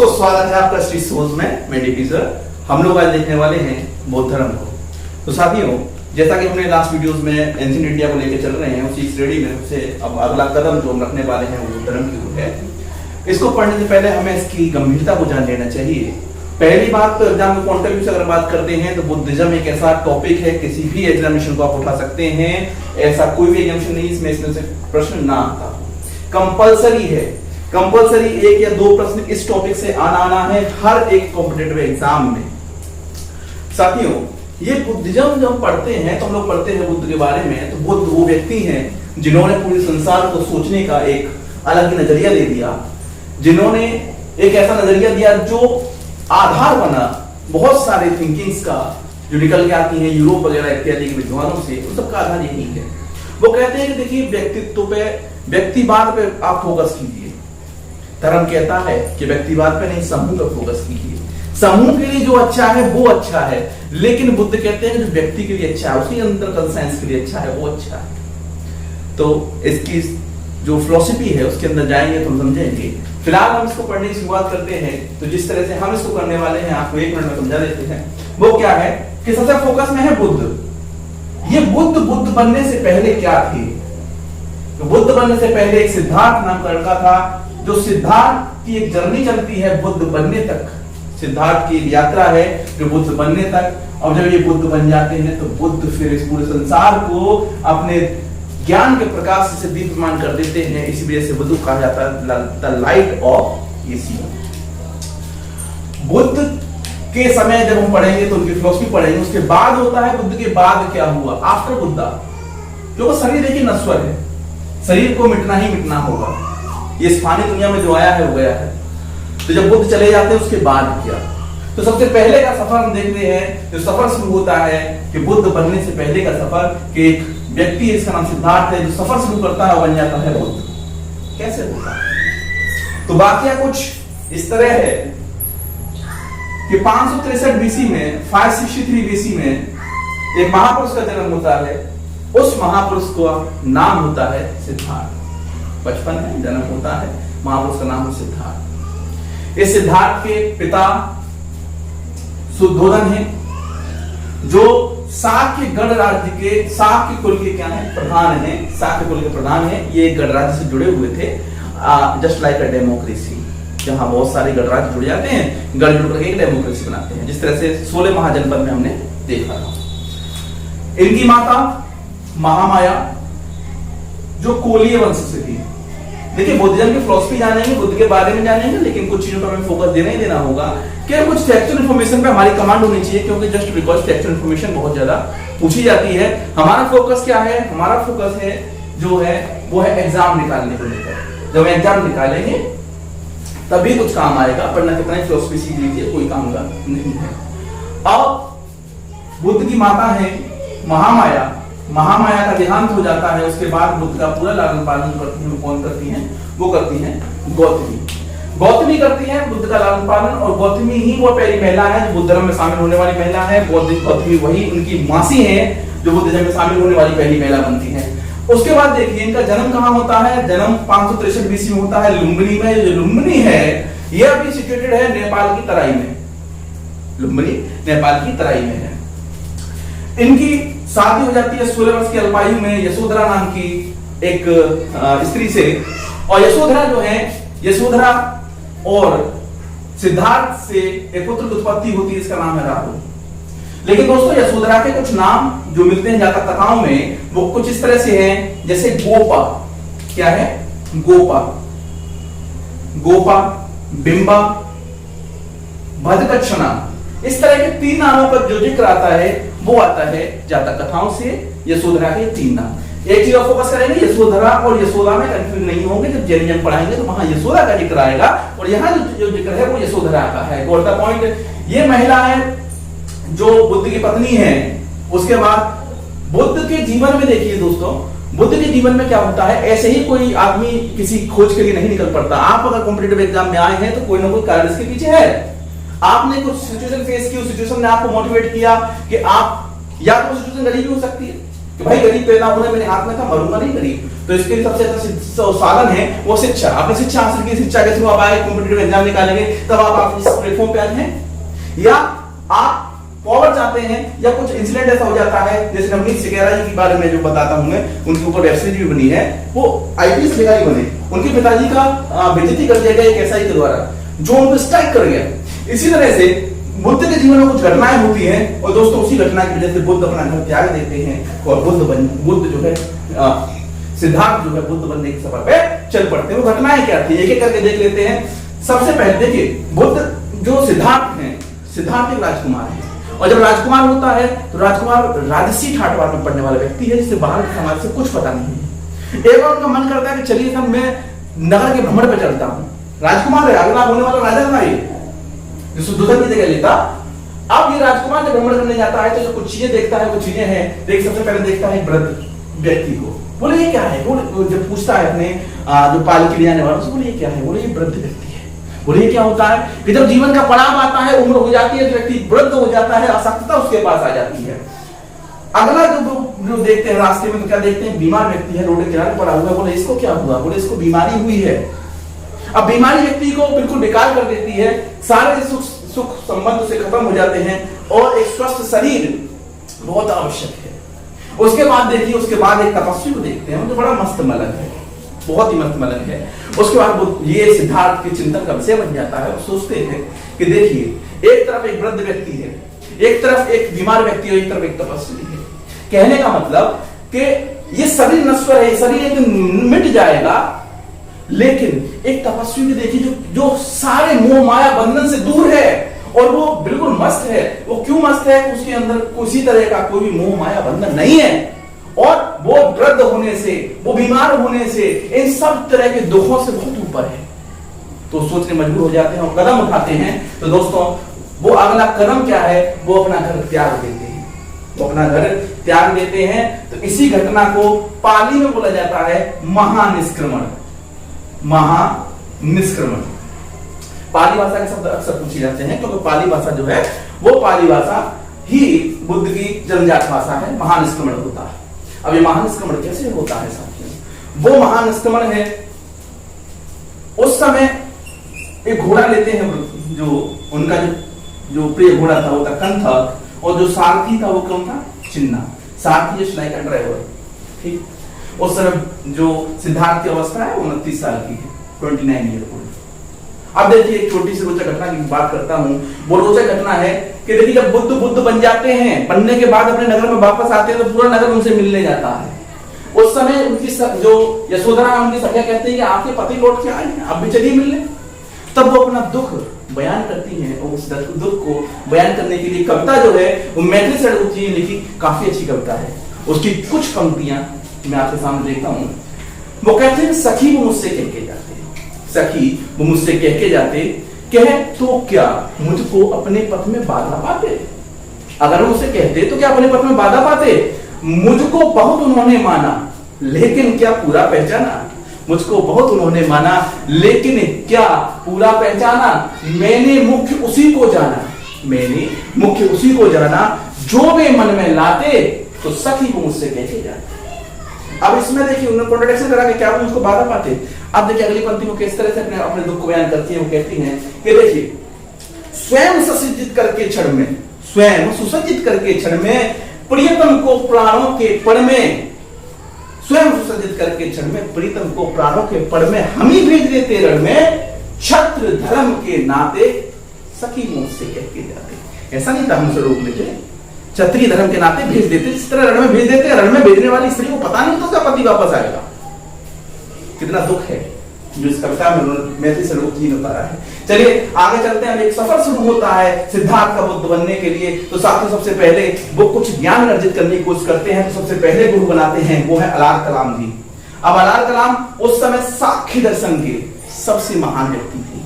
दोस्तों स्वागत है आपका श्री सोज में। मैं डीपी सर। हम लोग आज देखने वाले हैं बौद्ध धर्म को। तो साथियों, जैसा कि हमने लास्ट वीडियोस में एंशिएंट इंडिया को लेकर चल रहे हैं, उसी श्रेणी में से अब अगला कदम जो हम रखने वाले हैं वो बौद्ध धर्म की ओर है। इसको पढ़ने से पहले हमें इसकी गंभीरता को जान लेना चाहिए। पहली बात तो एग्जाम के पॉइंट ऑफ व्यू से अगर बात करते हैं तो बुद्धिज्म एक ऐसा टॉपिक है, किसी भी एग्जामिनेशन को आप उठा सकते हैं, ऐसा कोई भी एग्जामिनेशन नहीं इसमें से प्रश्न ना आता। कंपलसरी है, कंपलसरी एक या दो प्रश्न इस टॉपिक से आना है हर एक कॉम्पिटिटिव एग्जाम में। साथियों, ये बुद्धिज्म जब हम पढ़ते हैं तो हम लोग पढ़ते हैं बुद्ध के बारे में, तो बुद्ध वो व्यक्ति हैं जिन्होंने पूरे संसार को सोचने का एक अलग ही नजरिया दे दिया, जिन्होंने एक ऐसा नजरिया दिया जो आधार बना बहुत सारे थिंकिंग्स का, जो निकल के आती हैं यूरोप वगैरह इत्यादि के विद्वानों से। उन सबका आधार यही है। वो कहते हैं कि देखिए, व्यक्तित्व पे, व्यक्तिवाद पे आप फोकस कीजिए। धर्म कहता है कि व्यक्तिवाद पे नहीं, समूह पे फोकस कीजिए। समूह के लिए जो अच्छा है वो अच्छा है, लेकिन बुद्ध कहते हैं कि जो व्यक्ति के लिए अच्छा है, उसके अंदर कंसेंस के लिए अच्छा है, वो अच्छा है। तो इसकी जो फिलॉसफी है उसके अंदर जाएंगे तो हम समझेंगे। फिलहाल हम इसको पढ़ने की शुरुआत करते हैं। तो जिस तरह से हम इसको करने वाले हैं, आपको 1 मिनट में समझा देते हैं। वो क्या है कि सबसे फोकस में है बुद्ध। ये बुद्ध बनने से पहले क्या थे? तो बुद्ध बनने से पहले एक सिद्धार्थ नाम का लड़का था, जो सिद्धार्थ की एक जर्नी चलती है बुद्ध बनने तक। सिद्धार्थ की एक यात्रा है जो बुद्ध बनने तक। और जब ये बुद्ध बन जाते हैं तो बुद्ध फिर इस पूरे संसार को अपने ज्ञान के प्रकाश से दीप्यमान कर देते हैं। इसी वजह से बुद्ध कहा जाता है the light of Asia. Buddha के समय जब हम पढ़ेंगे तो उनकी फिलॉसफी पढ़ेंगे। उसके बाद होता है बुद्ध के बाद क्या हुआ, आफ्टर बुद्धा। जो शरीर देखिए नश्वर है, शरीर को मिटना ही मिटना होगा। ये इस फानी दुनिया में जो आया है वो गया है। तो जब बुद्ध चले जाते हैं उसके बाद क्या? तो सबसे पहले का सफर हम देखते हैं। जो सफर शुरू होता है कि बुद्ध बनने से पहले का सफर, कि एक व्यक्ति है, इसका नाम सिद्धार्थ है, जो सफर शुरू करता है बन जाता है बुद्ध। कैसे होता है? तो वाकया कुछ इस तरह है कि 563 बीसी में, 563 बीसी में एक महापुरुष का जन्म होता है। उस महापुरुष का नाम होता है सिद्धार्थ। बचपन में जन्म होता है, महापुरुष का नाम है सिद्धार्थ। इस सिद्धार्थ के पिता शुद्धोधन हैं, जो शाक्य गण राज्य के, शाक्य कुल के क्या है, प्रधान हैं। शाक्य कुल के प्रधान हैं। ये गणराज्य से जुड़े हुए थे, जस्ट लाइक अ डेमोक्रेसी। जहां बहुत सारे गणराज्य जुड़ जाते हैं, गण जुड़ करके एक डेमोक्रेसी बनाते हैं, जिस तरह से 16 महाजनपद में हमने देखा था। इनकी माता महामाया, जो कोलीय वंश से थी। देखिए, बुद्धिज्म की फिलॉसफी जानेंगे, बुद्ध के बारे में जानेंगे, लेकिन कुछ चीजों पर हमें फोकस देना ही देना होगा कि कुछ फैक्चुअल इंफॉर्मेशन पे हमारी कमांड होनी चाहिए, क्योंकि जस्ट बिकॉज फैक्चुअल इंफॉर्मेशन बहुत ज्यादा पूछी जाती है। हमारा फोकस क्या है? हमारा फोकस है जो है वो है एग्जाम निकालने को लेकर। जब एग्जाम निकालेंगे तभी कुछ काम आएगा, वरना कितना ही फिलॉसफी सीख लीजिए, कोई काम का नहीं है। अब बुद्ध की माता है महामाया। महामाया का देहांत हो जाता है। उसके बाद बुद्ध का पूरा लालन पालन करती है। कौन करती हैं? वो करती हैं गौतमी। गौतमी करती है बुद्ध का लालन पालन, और गौतमी ही वो पहली महिला है जो बुद्ध धर्म में शामिल होने वाली महिला है। गौतमी वही उनकी मासी है जो बुद्ध धर्म में शामिल होने वाली पहली महिला बनती है। उसके बाद देखिए, इनका जन्म कहाँ होता है? जन्म 563 बीसी में होता है लुम्बिनी में। जो लुम्बिनी है ये अभी सिचुएटेड है नेपाल की तराई में। लुम्बिनी नेपाल की तराई में है। इनकी शादी हो जाती है 16 वर्ष की अल्पायु में यशोधरा नाम की एक स्त्री से। और यशोधरा जो है, यशोधरा और सिद्धार्थ से एक पुत्र की उत्पत्ति होती है, इसका नाम है राहुल। लेकिन दोस्तों, यशोधरा के कुछ नाम जो मिलते हैं जातक कथाओं में, वो कुछ इस तरह से हैं, जैसे गोपा। क्या है? गोपा, गोपा, बिंबा, भद्रकक्षणा। इस तरह के 3 नामों पर जो जिक्र आता है वो आता है जातक कथाओं से। यशोधरा के 3 नाम। एक चीज फोकस करेंगे, यशोधरा और यशोदा में कंफ्यूज नहीं होंगे। जब जैनिज्म पढ़ाएंगे तो वहां यशोदा का जिक्र आएगा, और यहाँ जो जिक्र है वो यशोधरा का है। Got the point? ये महिला है जो बुद्ध की पत्नी है। उसके बाद बुद्ध के जीवन में देखिए दोस्तों, बुद्ध के जीवन में क्या होता है? ऐसे ही कोई आदमी किसी खोज के लिए नहीं निकल पड़ता। आप अगर कॉम्पिटिटिव एग्जाम में आए हैं तो कोई ना कोई कारण इसके पीछे है। आपने कुछ सिचुएशन फेस की, उस सिचुएशन ने आपको मोटिवेट किया कि आप, या तो सिचुएशन गरीबी हो सकती है, कि भाई गरीब पैदा होना मेरे हाथ में था, मरूंगा नहीं गरीब। तो इसके लिए सबसे अच्छा साधन है वो शिक्षा। आपने शिक्षा हासिल की, शिक्षा के थ्रू आप आए कॉम्पिटिटिव एग्जाम निकालेंगे, तब आप इस प्लेटफॉर्म पे आए हैं। या आप पावर चाहते हैं, या कुछ इंसिडेंट ऐसा हो जाता है, जैसे नवनीत सिकेरा जी के बारे में जो बताता हूं मैं, उनके ऊपर वेब सीरीज भी बनी है, वो आईपीएस अधिकारी बने, उनके पिताजी का बेइज्जती कर दिया गया एक एसआई के द्वारा, जो उनको स्ट्राइक कर गया। इसी तरह से बुद्ध के जीवन में कुछ घटनाएं होती हैं, और दोस्तों उसी घटना की वजह से बुद्ध अपना घर त्याग देते हैं, और बुद्ध जो है सिद्धार्थ जो है बुद्ध बनने के सफर पे चल पड़ते हैं। वो घटनाएं क्या थी एक एक करके देख लेते हैं। सबसे पहले देखिए, बुद्ध जो सिद्धार्थ हैं, सिद्धार्थ एक राजकुमार है, और जब राजकुमार होता है तो राजकुमार राजसी ठाटवार में पढ़ने वाला व्यक्ति है, जिसे बाहर के समाज से कुछ पता नहीं है। एक बार उनका मन करता है कि चलिए सर मैं नगर के भ्रमण पे चलता हूँ। राजकुमार है, अगला होने वाला राजा ना ये जो सुदूषण की जगह लेता। अब ये राजकुमार जब भ्रमण करने जाता है तो कुछ चीजें देखता है, कुछ चीजें हैं। देख सबसे पहले देखता है वृद्ध व्यक्ति को, बोले ये क्या है, वो जब पूछता है अपने जो पालकी ले जाने वालों से, बोले ये क्या है, बोले ये वृद्ध व्यक्ति है। बोले ये क्या होता है कि जब जीवन का पड़ाव आता है, उम्र हो जाती है, तो व्यक्ति वृद्ध हो जाता है, अशक्तता उसके पास आ जाती है। अगला जो देखते हैं रास्ते में तो क्या देखते हैं, बीमार व्यक्ति है, रोड के किनारे पड़ा हुआ है। बोले इसको क्या हुआ, बोले इसको बीमारी हुई है। अब बीमारी व्यक्ति को बिल्कुल बेकार कर देती है, सारे सुख संबंध से खत्म हो जाते हैं, और एक स्वस्थ शरीर बहुत आवश्यक है। उसके बाद देखिए, उसके बाद एक तपस्वी को देखते हैं जो बड़ा मस्त मलंग है, बहुत ही मस्त मलंग है। उसके बाद ये सिद्धार्थ के चिंतन का विषय बन जाता है। वो सोचते हैं कि देखिए, एक तरफ एक वृद्ध व्यक्ति है, एक तरफ एक बीमार व्यक्ति है, एक तरफ एक तपस्वी है। कहने का मतलब कि ये शरीर नश्वर है, शरीर एक दिन मिट जाएगा, लेकिन एक तपस्वी को देखिए जो सारे मोह माया बंधन से दूर है, और वो बिल्कुल मस्त है। वो क्यों मस्त है, उसके अंदर किसी तरह का कोई भी मोह माया बंधन नहीं है, और वो वृद्ध होने से, वो बीमार होने से, इन सब तरह के दुखों से बहुत ऊपर है। तो सोचने मजबूर हो जाते हैं और कदम उठाते हैं। तो दोस्तों वो अगला कदम क्या है, वो अपना घर त्याग देते हैं, वो अपना घर त्याग देते हैं। तो इसी घटना को पाली में बोला जाता है महानिष्क्रमण। महानिष्क्रमण पाली भाषा के शब्द अक्सर पूछे जाते हैं, क्योंकि पाली भाषा जो है वो पाली भाषा ही बुद्ध की जन्मजात भाषा है। महानिष्क्रमण होता है। अब ये महानिष्क्रमण कैसे होता है साथियों, वो महानिष्क्रमण है, उस समय एक घोड़ा लेते हैं, जो उनका जो प्रिय घोड़ा था वो था कंथा, और जो सारथी था वो कौन था, चिन्ना। सारथी इज लाइक अ ड्राइवर, ठीक। उस समय जो सिद्धार्थ की अवस्था है 29 साल की है, 29 ईयर ओल्ड। अब देखिए एक छोटी सी रोचक घटना की बात करता हूं। वो रोचक घटना है कि देखिए जब बुद्ध बन जाते हैं, बनने के बाद अपने नगर में वापस आते हैं, तो पूरा नगर उनसे मिलने जाता है। उस समय उनकी जो यशोधरा उनकी सखिया कहती है कि आपके पति लौट के आए हैं, आप भी चलिए मिलने। तब वो अपना दुख बयान करती हैं, और उस दुख को बयान करने के लिए कविता जो है वो मैथिली षड्गोप जी ने लिखी, काफी अच्छी कविता है। उसकी कुछ पंक्तियां मैं आपके सामने देखता हूं। वो कहते हैं, सखी वो मुझसे कह के जाते, सखी वो मुझसे कह के जाते, कहे तो क्या मुझको अपने पथ में बाधा पाते। अगर वो मुझसे कहते तो क्या अपने पथ में बाधा पाते। मुझको बहुत उन्होंने माना, लेकिन क्या पूरा पहचाना। मुझको बहुत उन्होंने माना, लेकिन क्या पूरा पहचाना। मैंने मुख्य उसी को जाना, मैंने मुख्य उसी को जाना, जो वे मन में लाते, तो सखी वो मुझसे कह के जाते। अब इसमें देखिए उन्होंने कॉन्ट्रडिक्शन करा कि क्या वो मुझको बाधा पाते। अब देखिए अगली पंक्ति को किस तरह से अपने दुख को बयान करती है। वो कहती हैं कि देखिए, स्वयं सुसज्जित करके क्षण में, स्वयं सुसज्जित करके क्षण में, प्रियतम को प्राणों के पड़ में, स्वयं सुसज्जित करके क्षण में, प्रीतम को प्राणों के पड़ में, हम ही भेज देते रण में, छत्र धर्म के नाते, सखी मुझसे कह के जाते। ऐसा नहीं था हमसे रोक लेते, क्षत्रिय धर्म के नाते भेज देते, इस तरह रण में भेज देते। रण में भेजने वाली स्त्री को पता नहीं तो उसका पति वापस आएगा। कितना दुख है जो इस कविता में मैथिली षड्गोप जी ने उतारा है। चलिए आगे चलते हैं। एक सफर शुरू होता है सिद्धार्थ का बुद्ध बनने के लिए। तो साथियों सबसे पहले वो कुछ ज्ञान अर्जित करने की कोशिश करते हैं। तो सबसे पहले गुरु बनाते हैं वो है अलार कलाम जी। अब अलार कलाम उस समय साख्य दर्शन के सबसे महान व्यक्ति थे।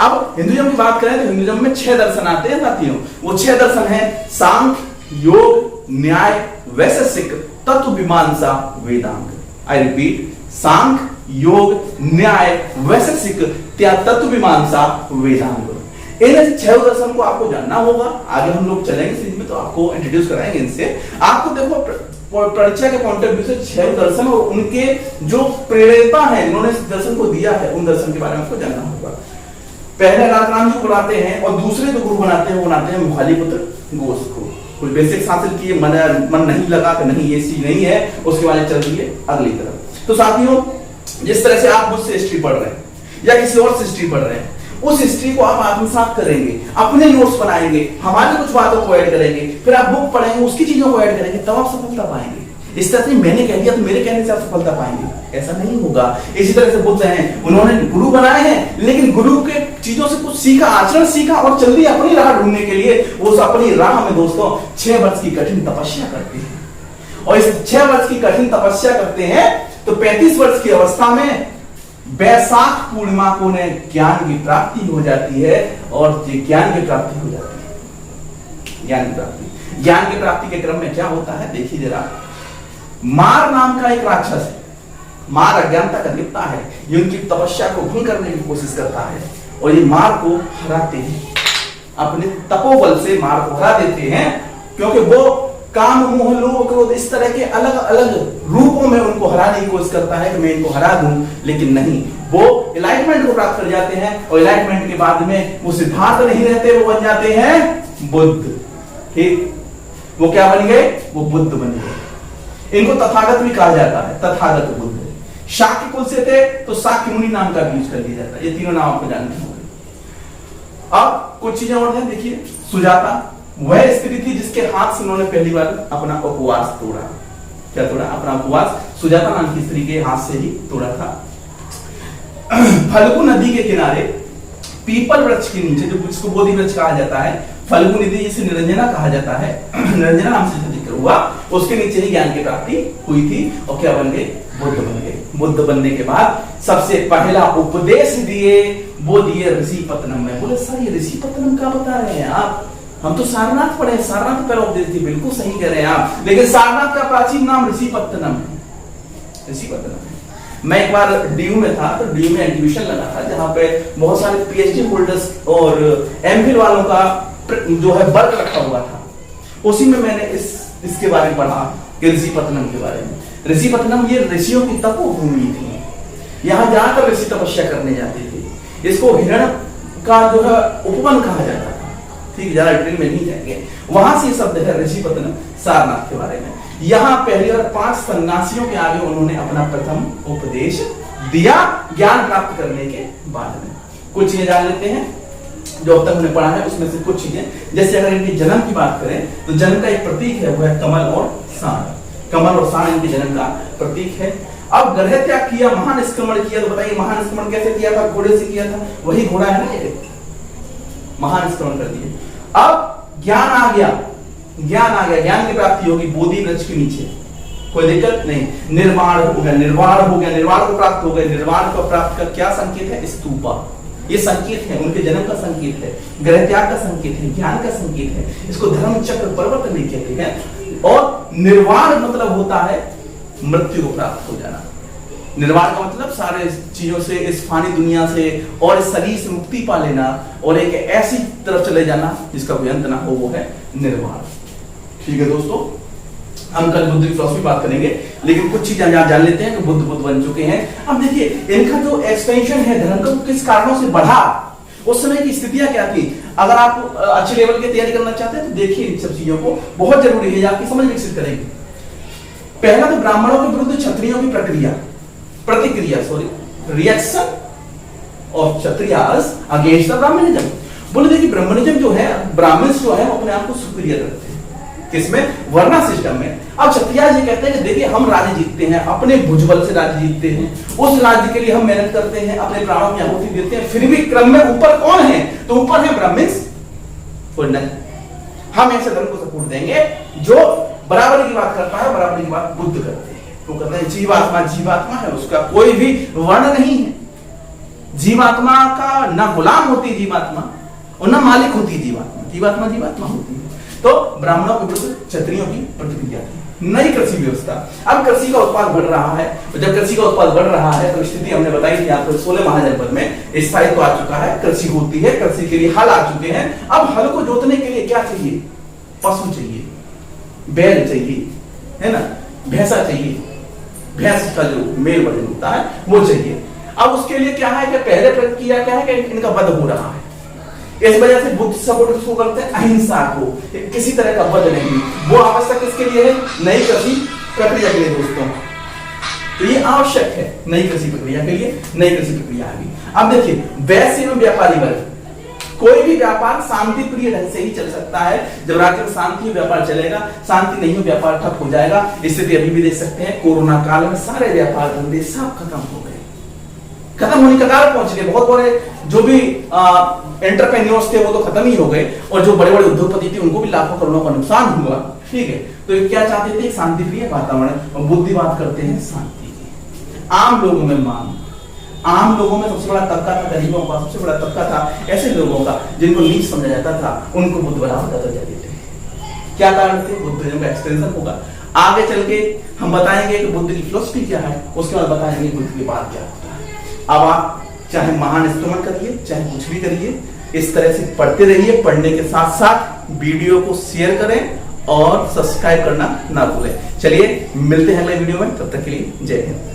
अब हिंदुइज्म की बात करें तो हिंदुइज्म में 6 दर्शन आते हैं साथियों। वो 6 दर्शन है सांख्य, योग, न्याय, वैशेषिक, तत्व मीमांसा, वेदांग। आई रिपीट, सांख्य, योग, न्याय, वैशेषिक, तत्व मीमांसा, वेदांग। इन 6 दर्शन को आपको जानना होगा। आगे हम लोग चलेंगे सीरीज में तो आपको इंट्रोड्यूस कराएंगे इनसे। आपको देखो परिचय के पॉइंट ऑफ व्यू से 6 दर्शन और उनके जो प्रेरणा है, उन्होंने इस दर्शन को दिया है, उन दर्शन के बारे में आपको जानना होगा। पहले राजराम जी बनाते हैं और दूसरे जो गुरु बनाते हैं वो बनाते हैं मुखालीपुत्र घोष को। कोई बेसिक्स हासिल किए, मन नहीं लगा कि नहीं ये चीज नहीं है, उसके बाद चल दिए अगली तरफ। तो साथियों, जिस तरह से आप मुझसे हिस्ट्री पढ़ रहे हैं या किसी और से हिस्ट्री पढ़ रहे हैं, उस हिस्ट्री को आप आत्मसात करेंगे, अपने नोट्स बनाएंगे, हमारी कुछ बातों को ऐड करेंगे, फिर आप बुक पढ़ेंगे, उसकी चीजों को ऐड करेंगे, तब आप सफलता पाएंगे। इस तरह से मैंने कह दिया तो मेरे कहने से आप सफलता पाएंगे, ऐसा नहीं होगा। इसी तरह से बुद्ध हैं, उन्होंने गुरु बनाए हैं, लेकिन गुरु के चीजों से कुछ सीखा, आचरण सीखा और जल्दी अपनी राह ढूंढने के लिए वो अपनी राह में दोस्तों 6 वर्ष की कठिन तपस्या करते हैं। और इस 6 वर्ष की कठिन तपस्या करते हैं तो 35 वर्ष की अवस्था में वैशाख पूर्णिमा को उन्हें ज्ञान की प्राप्ति हो जाती है। और ये ज्ञान की प्राप्ति हो जाती है, ज्ञान की प्राप्ति के क्रम में क्या होता है देखिए जरा। मार नाम का एक राक्षस है, मार अज्ञानता का देवता है, ये उनकी तपस्या को भंग करने की कोशिश करता है और ये मार को हराते हैं, अपने तपोबल से मार को हरा देते हैं, क्योंकि वो काम मोह लोभ क्रोध इस तरह के अलग अलग रूपों में उनको हराने की कोशिश करता है कि मैं इनको हरा दूं, लेकिन नहीं, वो एनलाइटमेंट को प्राप्त कर जाते हैं और एनलाइटमेंट के बाद में वो सिद्धार्थ नहीं रहते, वो बन जाते हैं बुद्ध। ठीक, वो क्या बन गए, वो बुद्ध बन गए। इनको तथागत भी कहा जाता है, तथागत बुद्ध। शाक्य कुल से थे तो शाक्य मुनि नाम का भी यूज कर लिया जाता है। ये तीनों नाम आपको जानने होंगे। अब कुछ चीजें और हैं, देखिए सुजाता वह स्त्री थी जिसके हाथ से उन्होंने पहली बार अपना उपवास तोड़ा। क्या तोड़ा? अपना उपवास सुजाता नाम की स्त्री के हाथ से ही तोड़ा था। फल्गु नदी के किनारे पीपल वृक्ष के नीचे, जो जिसको बोधि वृक्ष कहा जाता है, फल्गु नदी जिसे निरंजना कहा जाता है, निरंजना नाम से जिक्र हुआ, उसके नीचे ही ज्ञान की प्राप्ति हुई थी और क्या बन गए, बुद्ध बन गए। बुद्ध बनने के बाद सबसे पहला उपदेश दिए वो दिए ऋषिपत्तनम में। बोले सर ये ऋषिपत्तनम का बता रहे हैं आप, हम तो सारनाथ पढ़े, सारनाथ पहला उपदेश थी। बिल्कुल सही कह रहे हैं आप, लेकिन सारनाथ का प्राचीन नाम ऋषिपत्तनम है, ऋषिपत्तनम है। मैं एक बार डीयू में था, तो डीयू में एग्जीबिशन लगा था जहां पे बहुत सारे पीएचडी होल्डर्स और एमफिल वालों का जो है वर्क रखा हुआ था। उसी में मैंने इसके बारे में पढ़ा कि ऋषिपत्तनम के बारे में। ऋषिपत्तनम ये ऋषियों की तपोभूमि थी, यहाँ जाकर ऋषि तपस्या करने जाते थे। इसको हिरण का जो है उपवन कहा जाता था। ठीक, ज्यादा डिटेल में नहीं जाएंगे। वहां से शब्द है ऋषिपत्तनम सारनाथ के बारे में। यहाँ पहली बार 5 सन्यासियों के आगे उन्होंने अपना प्रथम उपदेश दिया ज्ञान प्राप्त करने के बाद में। कुछ चीजें जान लेते हैं जो अब तक हमने पढ़ा है, उसमें से कुछ चीजें, जैसे अगर इनके जन्म की बात करें तो जन्म का एक प्रतीक है, वो है कमल और सांड। कमल और सांड इनके जन्म का प्रतीक है। अब ग्रह त्याग किया, महानिष्क्रमण किया, तो बताइए महानिष्क्रमण कैसे किया था? घोड़े से किया था, वही घोड़ा है ना ये, महानिष्क्रमण कर दिए। अब ज्ञान आ गया, ज्ञान की प्राप्ति होगी बोधि वृक्ष के नीचे, कोई दिक्कत नहीं। निर्वाण हो गया, निर्वाण को प्राप्त हो गए। निर्वाण को प्राप्त कर क्या संकेत है? स्तूपा। ये संकेत है, उनके जन्म का संकेत है, ग्रह त्याग का संकेत है, ज्ञान का संकेत है। इसको धर्म चक्र पर्वत नहीं कहते हैं। और निर्वाण मतलब होता है मृत्यु को प्राप्त हो जाना। निर्वाण का मतलब सारे चीजों से, इस फानी दुनिया से और इस शरीर से मुक्ति पा लेना और एक ऐसी तरफ चले जाना जिसका कोई अंत ना हो, वो है निर्वाण। ठीक है दोस्तों, हम कल बुद्ध की फिलॉसफी बात करेंगे, लेकिन कुछ चीजें जान लेते हैं कि बुद्ध बन चुके हैं। अब देखिए इनका जो एक्सपेंशन है धर्म का, किस कारणों से बढ़ा, उस समय की स्थितियां क्या थी। अगर आप अच्छे लेवल की तैयारी करना चाहते हैं तो देखिए इन सब चीजों को, बहुत जरूरी है, आपकी समझ विकसित करेंगे। पहला तो ब्राह्मणों के विरुद्ध क्षत्रियों की प्रतिक्रिया reaction of Kshatriyas against the brahminism. बोले देखिए ब्राह्मणिज्म जो है, ब्राह्मण्स जो है अपने आप को सुपीरियर रखते हैं, किसमें? वर्णा सिस्टम में। अब क्षत्रिय जी कहते हैं कि देखिए हम राज्य जीतते हैं, अपने भुजबल से राज्य जीतते हैं, उस राज्य के लिए हम मेहनत करते हैं, अपने प्राणों की आहुति देते हैं, फिर भी क्रम में ऊपर कौन है? तो ऊपर है ब्राह्मण्स। और नहीं, हम ऐसे धर्म को सपोर्ट देंगे जो बराबरी की बात करता है, बराबरी की बात बुद्ध करते हैं। तो कहते हैं जीवात्मा है, उसका कोई भी वर्ण नहीं है। जीवात्मा का ना गुलाम होती जीवात्मा और ना मालिक होती जीवात्मा होती है। तो ब्राह्मणों के विरुद्ध क्षत्रियों की प्रतिक्रिया थी। नई कृषि व्यवस्था, अब कृषि का उत्पाद बढ़ रहा है, तो जब कृषि का उत्पाद बढ़ रहा है तो स्थिति हमने बताई थी आपको, 16 महाजनपद में स्थायित्व आ चुका है, कृषि होती है, कृषि के लिए हल आ चुके हैं। अब हल को जोतने के लिए क्या चाहिए? पशु चाहिए, बैल चाहिए, है ना। भैंसा चाहिए, भैंस का जो मेल वर्जन होता है वो चाहिए। अब उसके लिए क्या है कि पहले प्रक्रिया क्या है कि इनका वध हो रहा है, इस वजह से बुद्ध सपोर्ट किसको करते हैं, अहिंसा को, किसी तरह का वध नहीं। वो आवश्यक किसके लिए है, नई कृषि प्रक्रिया के लिए दोस्तों। तो ये आवश्यक है नई कृषि प्रक्रिया के लिए, नई कृषि प्रक्रिया आ गई। अब देखिए वैश्य एवं व्यापारी वर्ग, कोई भी व्यापार शांति प्रिय ढंग से ही चल सकता है। जब राज्य में शांति व्यापार चलेगा, शांति नहीं हो व्यापार ठप हो जाएगा। स्थिति अभी भी देख सकते हैं, कोरोना काल में सारे व्यापार धंधे सब खत्म हो गए, खत्म होने का कारण पहुंच गए। बहुत बड़े जो भी एंटरप्रेन्योर्स थे वो तो खत्म ही हो गए, और जो बड़े बड़े उद्योगपति थे उनको भी लाखों करोड़ों का नुकसान हुआ। ठीक है, तो ये क्या चाहते थे, शांति प्रिय वातावरण, और बुद्धि बात करते हैं शांति की। आम लोगों में मांग, आम लोगों में सबसे बड़ा तबका था गरीबों का, सबसे बड़ा तबका था ऐसे लोगों का जिनको नीच समझा जाता था, उनको बुद्ध बराबर का दर्जा देते हैं। क्या कारण थे, बुद्धिज्म का एक्सटेंशन होगा। आगे चल के हम बताएंगे कि बुद्ध की फिलॉसफी क्या है, उसके बाद बताएंगे बुद्ध की बात क्या होता है। अब आप चाहे महान स्तोमन करिए, चाहे कुछ भी करिए, इस तरह से पढ़ते रहिए। पढ़ने के साथ साथ वीडियो को शेयर करें और सब्सक्राइब करना ना भूलें। चलिए मिलते हैं अगले वीडियो में, तब तक के लिए जय हिंद।